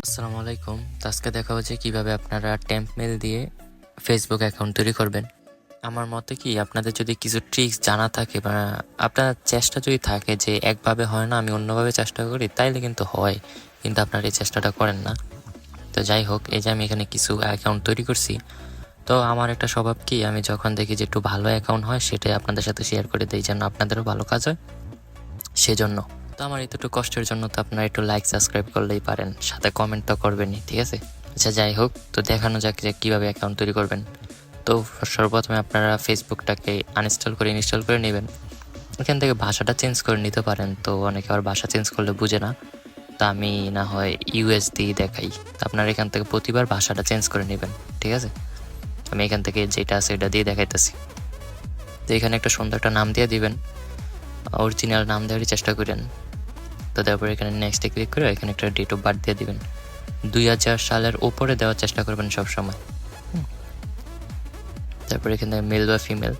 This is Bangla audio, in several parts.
আসসালামু আলাইকুম। তো আজকে দেখাবো যে কিভাবে আপনারা টেম্প মেল দিয়ে ফেসবুক অ্যাকাউন্ট তৈরি করবেন। আমার মতে কি আপনাদের যদি কিছু ট্রিক্স জানা থাকে বা আপনার চেষ্টা যদি থাকে যে একভাবে হয় না আমি অন্যভাবে চেষ্টা করি তাইলে কিন্তু হয়, কিন্তু আপনারা এই চেষ্টাটা করেন না। তো যাই হোক, এই যে আমি এখানে কিছু অ্যাকাউন্ট তৈরি করছি। তো আমার একটা স্বভাব কি, আমি যখন দেখি যে একটু ভালো অ্যাকাউন্ট হয় সেটাই আপনাদের সাথে শেয়ার করে দিই যেন আপনাদেরও ভালো কাজ হয় সেজন্য। তো আমার এতটুকু কষ্টের জন্য তো আপনারা একটু লাইক সাবস্ক্রাইব করলেই পারেন, সাথে কমেন্ট তো করবেনই, ঠিক আছে? আচ্ছা যাই হোক, তো দেখানো যাক যে কীভাবে অ্যাকাউন্ট তৈরি করবেন। তো সর্বপ্রথমে আপনারা ফেসবুকটাকে আনইনস্টল করে ইনস্টল করে নেবেন। এখান থেকে ভাষাটা চেঞ্জ করে নিতে পারেন, তো অনেকে আবার ভাষা চেঞ্জ করলে বুঝে না, তো আমি না হয় ইউএস দিয়ে দেখাই। তো আপনারা এখান থেকে প্রতিবার ভাষাটা চেঞ্জ করে নেবেন, ঠিক আছে? আমি এখান থেকে যেটা আছে এটা দিয়ে দেখাইতেছি। তো এখানে একটা সুন্দর একটা নাম দিয়ে দিবেন, অরিজিনাল নাম দেওয়ারই চেষ্টা করেন। তো তারপরে এখানে নেক্সটে ক্লিক করে এখানে একটা ডেট অফ বার্থ দিয়ে দিবেন। 2000 সালের ওপরে দেওয়ার চেষ্টা করবেন সবসময়। তারপরে এখানে মেল বা ফিমেল।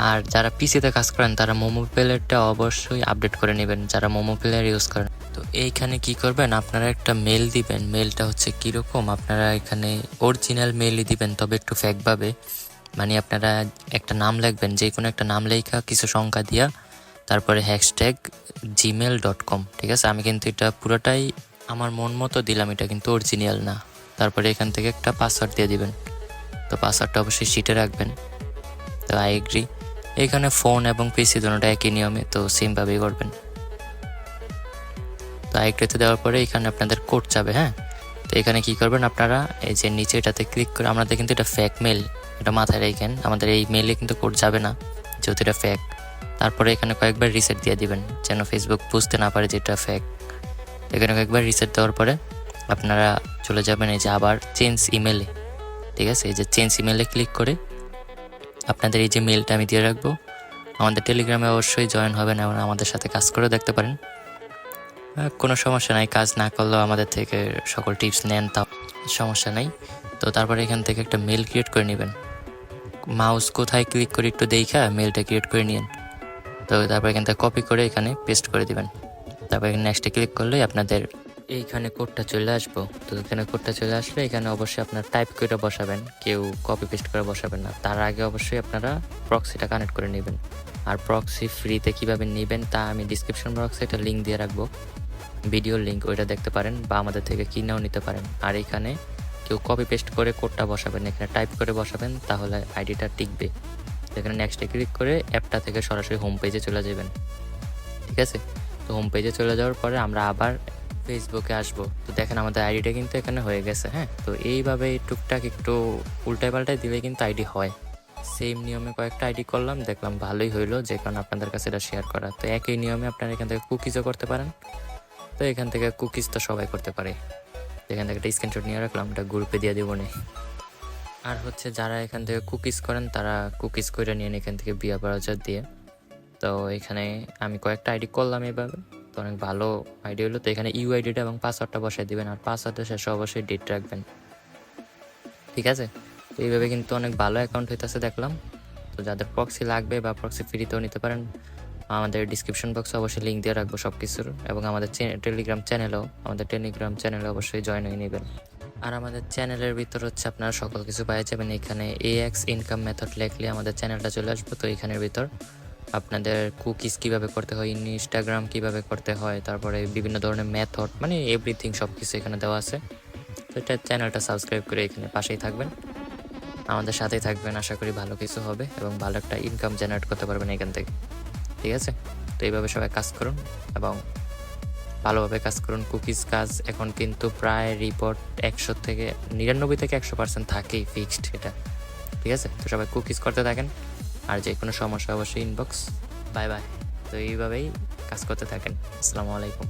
আর যারা পিসিতে কাজ করেন তারা মোমো প্লেয়ারটা অবশ্যই আপডেট করে নেবেন, যারা মোমো প্লেয়ার ইউজ করেন। তো এইখানে কি করবেন, আপনারা একটা মেল দিবেন। মেলটা হচ্ছে কীরকম, আপনারা এখানে অরিজিনাল মেলই দিবেন, তবে একটু ফ্যাকভাবে। মানে আপনারা একটা নাম লিখবেন, যে কোনো একটা নাম লেখা কিছু সংখ্যা দিয়া, তারপরে #gmail.com, ঠিক আছে? আমি কিন্তু এটা পুরোটাই আমার মন মতো দিলাম, এটা কিন্তু অরিজিনাল না। তারপরে এখান থেকে একটা পাসওয়ার্ড দিয়ে দিবেন। তো পাসওয়ার্ডটা অবশ্যই শিটে রাখবেন। তো আই এগ্রি। এখানে ফোন এবং পিসি দুটোটা একই নিয়মে, তো সেমভাবেই করবেন। তো আই এগ্রিতে দেওয়ার পরে এখানে আপনাদের কোড যাবে, হ্যাঁ? তো এখানে কি করবেন আপনারা, এই যে নিচে এটাতে ক্লিক করে, আমাদের কিন্তু এটা ফেক মেল, এটা মাথায় রেখেন, আমাদের এই মেলে কিন্তু কোড যাবে না যেহেতু এটা ফেক। তারপরে এখানে কয়েকবার রিসেট দিয়ে দিবেন যেন ফেসবুক বুঝতে না পারে যে এটা ফেক। এখানে কয়েকবার রিসেট দেওয়ার পরে আপনারা চলে যাবেন এই যে আবার চেঞ্জ ইমেলে, ঠিক আছে? এই যে চেঞ্জ ইমেলে ক্লিক করে আপনাদের এই যে মেলটা আমি দিয়ে রাখবো। আমাদের টেলিগ্রামে অবশ্যই জয়েন হবেন এবং আমাদের সাথে কাজ করে দেখতে পারেন। কোনো সমস্যা নাই, কাজ না করলেও আমাদের থেকে সকল টিপস নেন, তাও সমস্যা নাই। তো তারপরে এখান থেকে একটা মেল ক্রিয়েট করে নেবেন। মাউস কোথায় ক্লিক করে একটু দেখা মেলটা ক্রিয়েট করে নিন। তো তারপর এখান থেকে কপি করে এখানে পেস্ট করে দিবেন। তারপর এখানে নেক্সটে ক্লিক করলেই আপনাদের এইখানে কোডটা চলে আসবো। তো এখানে কোডটা চলে আসলে এখানে অবশ্যই আপনার টাইপ করে বসাবেন, কেউ কপি পেস্ট করে বসাবেন না। তার আগে অবশ্যই আপনারা প্রক্সিটা কানেক্ট করে নেবেন। আর প্রক্সি ফ্রিতে কীভাবে নেবেন তা আমি ডিসক্রিপশন বক্সে একটা লিঙ্ক দিয়ে রাখবো, ভিডিওর লিঙ্ক, ওইটা দেখতে পারেন বা আমাদের থেকে কিনেও নিতে পারেন। আর এখানে কেউ কপি পেস্ট করে কোডটা বসাবেন, এখানে টাইপ করে বসাবেন, তাহলে আইডিটা টিকবে। এখানে নেক্সটে ক্লিক করে অ্যাপটা থেকে সরাসরি হোম পেজে চলে যাবেন, ঠিক আছে? তো হোম পেজে চলে যাওয়ার পরে আমরা আবার ফেসবুকে আসবো। তো দেখেন আমাদের আইডিটা কিন্তু এখানে হয়ে গেছে, হ্যাঁ? তো এইভাবে টুকটাক একটু উল্টায় পাল্টায় দিলে কিন্তু আইডি হয়। সেম নিয়মে কয়েকটা আইডি করলাম, দেখলাম ভালোই হইলো, যে কারণে আপনাদের কাছে এটা শেয়ার করা। তো একই নিয়মে আপনারা এখান থেকে কুকিজও করতে পারেন। তো এখান থেকে কুকিজ তো সবাই করতে পারে। এখান থেকে একটা স্ক্রিনশট নিয়ে রাখলাম, এটা গ্রুপে দিয়ে দেবো নি। আর হচ্ছে যারা এখান থেকে কুকিজ করেন তারা কুকিজ করে নিয়ে এখান থেকে বিয়া ব্রাউজার দিয়ে। তো এখানে আমি কয়েকটা আইডি করলাম এইভাবে, তো অনেক ভালো আইডি হলো। তো এখানে ইউআইডিটা এবং পাসওয়ার্ডটা বসাই দিবেন, আর পাসওয়ার্ডের শেষে অবশ্যই ডেট রাখবেন, ঠিক আছে? তো এইভাবে কিন্তু অনেক ভালো অ্যাকাউন্ট হইতেছে দেখলাম। তো যাদের প্রক্সি লাগবে বা প্রক্সি ফ্রিতেও নিতে পারেন, আমাদের ডিসক্রিপশন বক্সে অবশ্যই লিঙ্ক দিয়ে রাখবো সব কিছুর, এবং আমাদের টেলিগ্রাম চ্যানেলে অবশ্যই জয়েন হয়ে নেবেন। আর আমাদের চ্যানেলের ভিতর হচ্ছে আপনারা সকল কিছু পেয়ে যাবেন। এখানে AX ইনকাম মেথড লিখলে আমাদের চ্যানেলটা চলে আসবে। তো এখানের ভিতর আপনাদের কুকিজ কীভাবে করতে হয়, ইনস্টাগ্রাম কীভাবে করতে হয়, তারপরে বিভিন্ন ধরনের মেথড, মানে এভরিথিং সব কিছু এখানে দেওয়া আছে। তো এটা চ্যানেলটা সাবস্ক্রাইব করে এখানে পাশেই থাকবেন, আমাদের সাথেই থাকবেন। আশা করি ভালো কিছু হবে এবং ভালো একটা ইনকাম জেনারেট করতে পারবেন এখান থেকে, ঠিক আছে? তো এইভাবে সবাই কাজ করুন এবং ভালোভাবে কাজ করুন। কুকিজ কাজ এখন কিন্তু প্রায় রিপোর্ট 99 থেকে 100% থাকেই ফিক্সড, এটা ঠিক আছে? তো সবাই কুকিজ করতে থাকেন, আর যে কোনো সমস্যা অবশ্যই ইনবক্স। Bye bye. তো এইভাবেই কাজ করতে থাকেন। আসসালামু আলাইকুম।